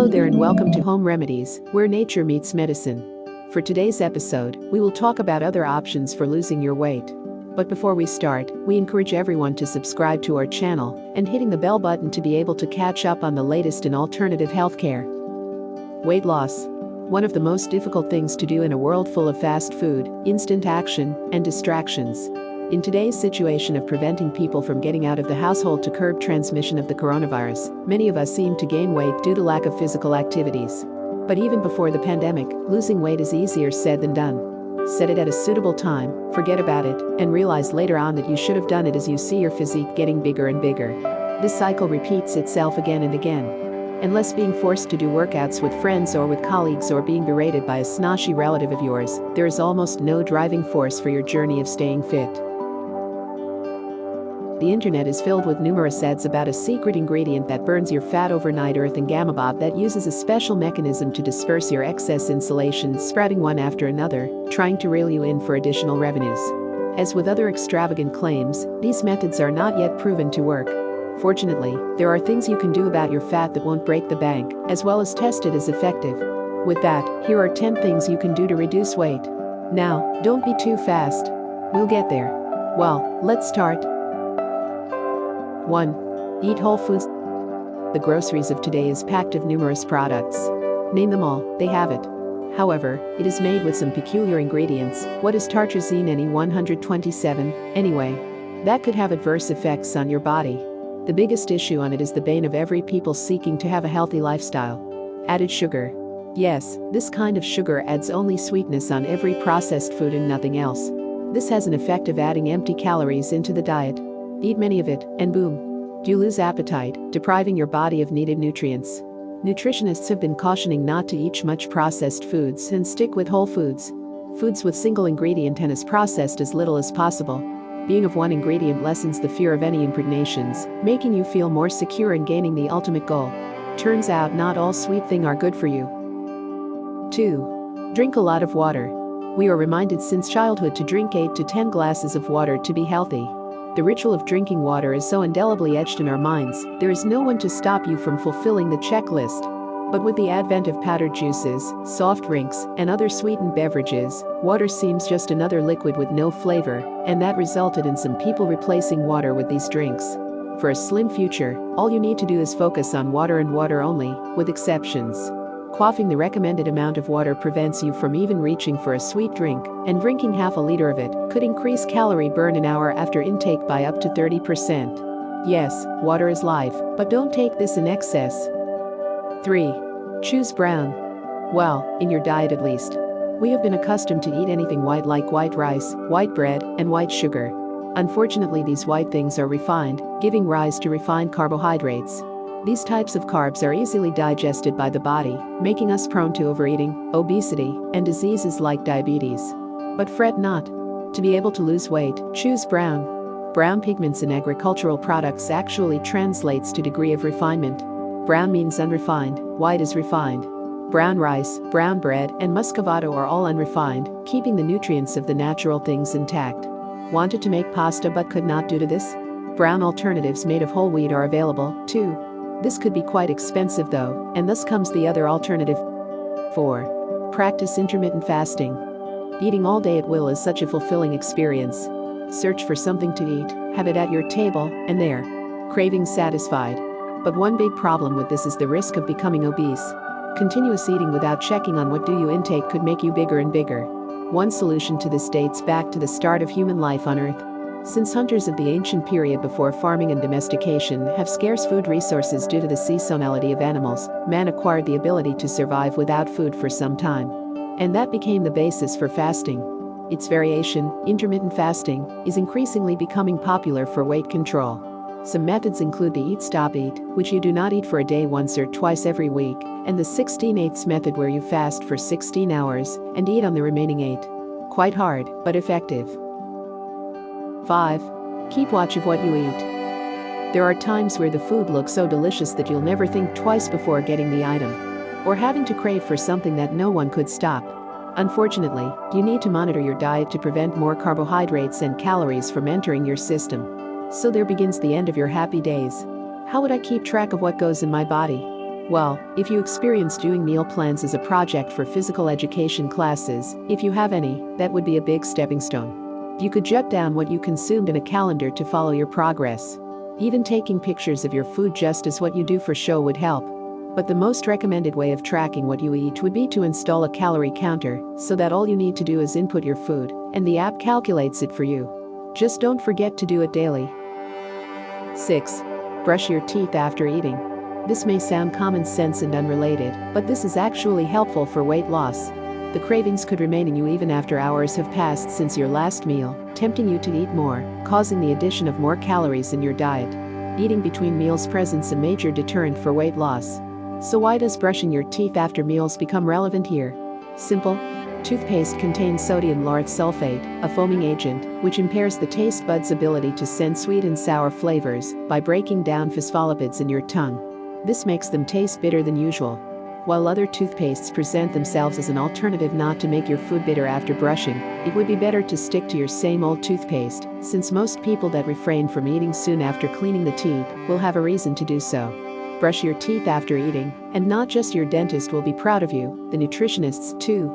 Hello there and welcome to Home Remedies, where nature meets medicine. For today's episode, we will talk about other options for losing your weight. But before we start, we encourage everyone to subscribe to our channel and hitting the bell button to be able to catch up on the latest in alternative healthcare. Weight loss. One of the most difficult things to do in a world full of fast food, instant action, and distractions. In today's situation of preventing people from getting out of the household to curb transmission of the coronavirus, many of us seem to gain weight due to lack of physical activities. But even before the pandemic, losing weight is easier said than done. Set it at a suitable time, forget about it, and realize later on that you should have done it as you see your physique getting bigger and bigger. This cycle repeats itself again and again. Unless being forced to do workouts with friends or with colleagues or being berated by a snotty relative of yours, there is almost no driving force for your journey of staying fit. The internet is filled with numerous ads about a secret ingredient that burns your fat overnight, earth and gamma that uses a special mechanism to disperse your excess insulation, sprouting one after another, trying to reel you in for additional revenues. As with other extravagant claims, these methods are not yet proven to work. Fortunately, there are things you can do about your fat that won't break the bank, as well as test it as effective. With that, here are 10 things you can do to reduce weight. Now, don't be too fast. We'll get there. Well, let's start. 1. Eat whole foods. The groceries of today is packed of numerous products. Name them all, they have it. However, it is made with some peculiar ingredients. What is tartrazine Ne-127, anyway? That could have adverse effects on your body. The biggest issue on it is the bane of every people seeking to have a healthy lifestyle. Added sugar. Yes, this kind of sugar adds only sweetness on every processed food and nothing else. This has an effect of adding empty calories into the diet. Eat many of it, and boom. You lose appetite, depriving your body of needed nutrients. Nutritionists have been cautioning not to eat much processed foods and stick with whole foods. Foods with single ingredient and as processed as little as possible. Being of one ingredient lessens the fear of any impregnations, making you feel more secure and gaining the ultimate goal. Turns out not all sweet things are good for you. 2. Drink a lot of water. We are reminded since childhood to drink 8 to 10 glasses of water to be healthy. The ritual of drinking water is so indelibly etched in our minds, there is no one to stop you from fulfilling the checklist. But with the advent of powdered juices, soft drinks, and other sweetened beverages, water seems just another liquid with no flavor, and that resulted in some people replacing water with these drinks. For a slim future, all you need to do is focus on water and water only, with exceptions. Quaffing the recommended amount of water prevents you from even reaching for a sweet drink, and drinking half a liter of it could increase calorie burn an hour after intake by up to 30%. Yes, water is life, but don't take this in excess. 3. Choose brown. Well, in your diet at least. We have been accustomed to eat anything white like white rice, white bread, and white sugar. Unfortunately, these white things are refined, giving rise to refined carbohydrates. These types of carbs are easily digested by the body, making us prone to overeating, obesity, and diseases like diabetes. But fret not. To be able to lose weight, choose brown. Brown pigments in agricultural products actually translates to degree of refinement. Brown means unrefined, white is refined. Brown rice, brown bread, and muscovado are all unrefined, keeping the nutrients of the natural things intact. Wanted to make pasta but could not due to this? Brown alternatives made of whole wheat are available, too. This could be quite expensive though, and thus comes the other alternative. 4. Practice intermittent fasting. Eating all day at will is such a fulfilling experience. Search for something to eat, have it at your table, and there. Cravings satisfied. But one big problem with this is the risk of becoming obese. Continuous eating without checking on what you intake could make you bigger and bigger. One solution to this dates back to the start of human life on Earth. Since hunters of the ancient period before farming and domestication have scarce food resources due to the seasonality of animals, man acquired the ability to survive without food for some time. And that became the basis for fasting. Its variation, intermittent fasting, is increasingly becoming popular for weight control. Some methods include the eat-stop-eat, which you do not eat for a day once or twice every week, and the 16/8 method where you fast for 16 hours and eat on the remaining 8. Quite hard, but effective. 5. Keep watch of what you eat. There are times where the food looks so delicious that you'll never think twice before getting the item. Or having to crave for something that no one could stop. Unfortunately, you need to monitor your diet to prevent more carbohydrates and calories from entering your system. So there begins the end of your happy days. How would I keep track of what goes in my body? Well, if you experience doing meal plans as a project for physical education classes, if you have any, that would be a big stepping stone. You could jot down what you consumed in a calendar to follow your progress. Even taking pictures of your food just as what you do for show would help. But the most recommended way of tracking what you eat would be to install a calorie counter so that all you need to do is input your food and the app calculates it for you. Just don't forget to do it daily. 6. Brush your teeth after eating. This may sound common sense and unrelated, but this is actually helpful for weight loss. The cravings could remain in you even after hours have passed since your last meal, tempting you to eat more, causing the addition of more calories in your diet. Eating between meals presents a major deterrent for weight loss. So why does brushing your teeth after meals become relevant here? Simple. Toothpaste contains sodium lauryl sulfate, a foaming agent, which impairs the taste buds' ability to sense sweet and sour flavors by breaking down phospholipids in your tongue. This makes them taste bitter than usual. While other toothpastes present themselves as an alternative not to make your food bitter after brushing, it would be better to stick to your same old toothpaste, since most people that refrain from eating soon after cleaning the teeth will have a reason to do so. Brush your teeth after eating, and not just your dentist will be proud of you, the nutritionists too.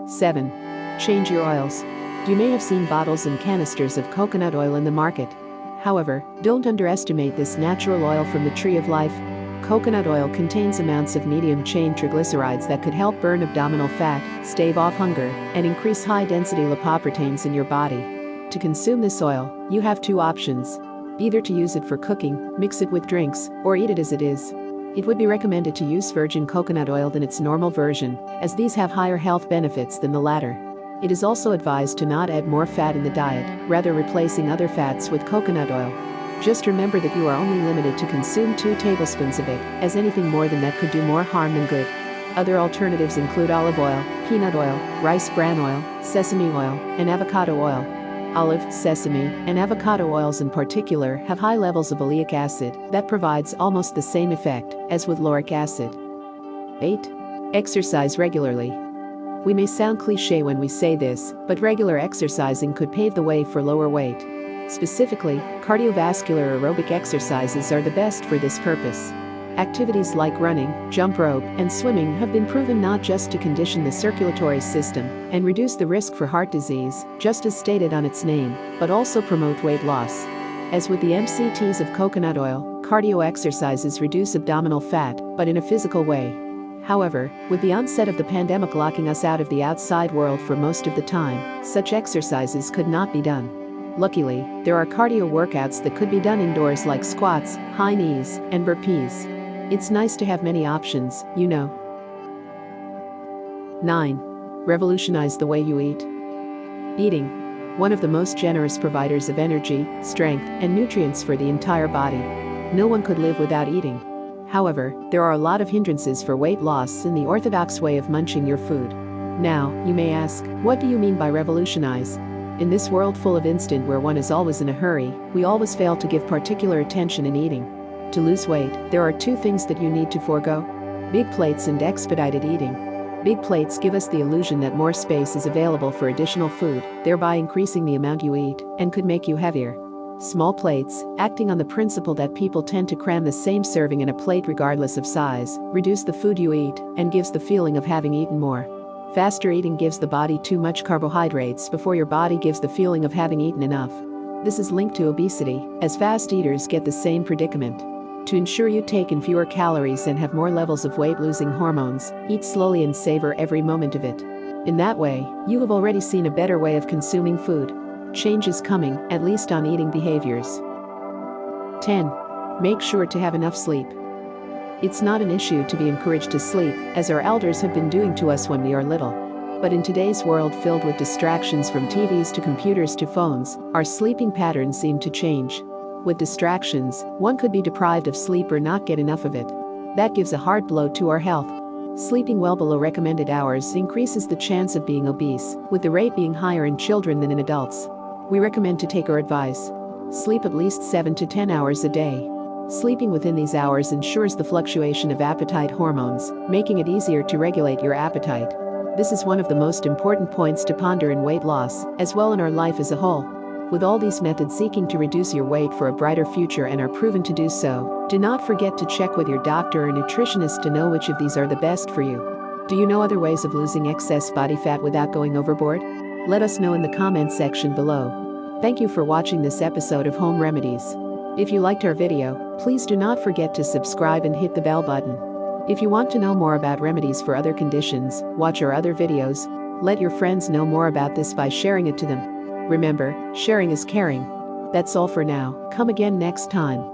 7. Change your oils. You may have seen bottles and canisters of coconut oil in the market. However, don't underestimate this natural oil from the tree of life. Coconut oil contains amounts of medium-chain triglycerides that could help burn abdominal fat, stave off hunger, and increase high-density lipoproteins in your body. To consume this oil, you have two options. Either to use it for cooking, mix it with drinks, or eat it as it is. It would be recommended to use virgin coconut oil than its normal version, as these have higher health benefits than the latter. It is also advised to not add more fat in the diet, rather replacing other fats with coconut oil. Just remember that you are only limited to consume 2 tablespoons of it, as anything more than that could do more harm than good. Other alternatives include olive oil, peanut oil, rice bran oil, sesame oil, and avocado oil. Olive, sesame, and avocado oils in particular have high levels of oleic acid that provides almost the same effect as with lauric acid. 8. Exercise regularly. We may sound cliché when we say this, but regular exercising could pave the way for lower weight. Specifically, cardiovascular aerobic exercises are the best for this purpose. Activities like running, jump rope, and swimming have been proven not just to condition the circulatory system and reduce the risk for heart disease, just as stated on its name, but also promote weight loss. As with the MCTs of coconut oil, cardio exercises reduce abdominal fat, but in a physical way. However, with the onset of the pandemic locking us out of the outside world for most of the time, such exercises could not be done. Luckily, there are cardio workouts that could be done indoors like squats, high knees, and burpees. It's nice to have many options, you know. 9. Revolutionize the way you eat. Eating. One of the most generous providers of energy, strength, and nutrients for the entire body. No one could live without eating. However, there are a lot of hindrances for weight loss in the orthodox way of munching your food. Now, you may ask, what do you mean by revolutionize? In this world full of instant where one is always in a hurry, we always fail to give particular attention in eating. To lose weight, there are 2 things that you need to forego: big plates and expedited eating. Big plates give us the illusion that more space is available for additional food, thereby increasing the amount you eat, and could make you heavier. Small plates, acting on the principle that people tend to cram the same serving in a plate regardless of size, reduce the food you eat, and gives the feeling of having eaten more. Faster eating gives the body too much carbohydrates before your body gives the feeling of having eaten enough. This is linked to obesity, as fast eaters get the same predicament. To ensure you take in fewer calories and have more levels of weight-losing hormones, eat slowly and savor every moment of it. In that way, you have already seen a better way of consuming food. Change is coming, at least on eating behaviors. 10. Make sure to have enough sleep. It's not an issue to be encouraged to sleep, as our elders have been doing to us when we are little. But in today's world filled with distractions from TVs to computers to phones, our sleeping patterns seem to change. With distractions, one could be deprived of sleep or not get enough of it. That gives a hard blow to our health. Sleeping well below recommended hours increases the chance of being obese, with the rate being higher in children than in adults. We recommend to take our advice. Sleep at least 7 to 10 hours a day. Sleeping within these hours ensures the fluctuation of appetite hormones, making it easier to regulate your appetite. This is one of the most important points to ponder in weight loss, as well in our life as a whole. With all these methods seeking to reduce your weight for a brighter future and are proven to do so, do not forget to check with your doctor or nutritionist to know which of these are the best for you. Do you know other ways of losing excess body fat without going overboard? Let us know in the comments section below. Thank you for watching this episode of Home Remedies. If you liked our video, please do not forget to subscribe and hit the bell button. If you want to know more about remedies for other conditions, watch our other videos. Let your friends know more about this by sharing it to them. Remember, sharing is caring. That's all for now. Come again next time.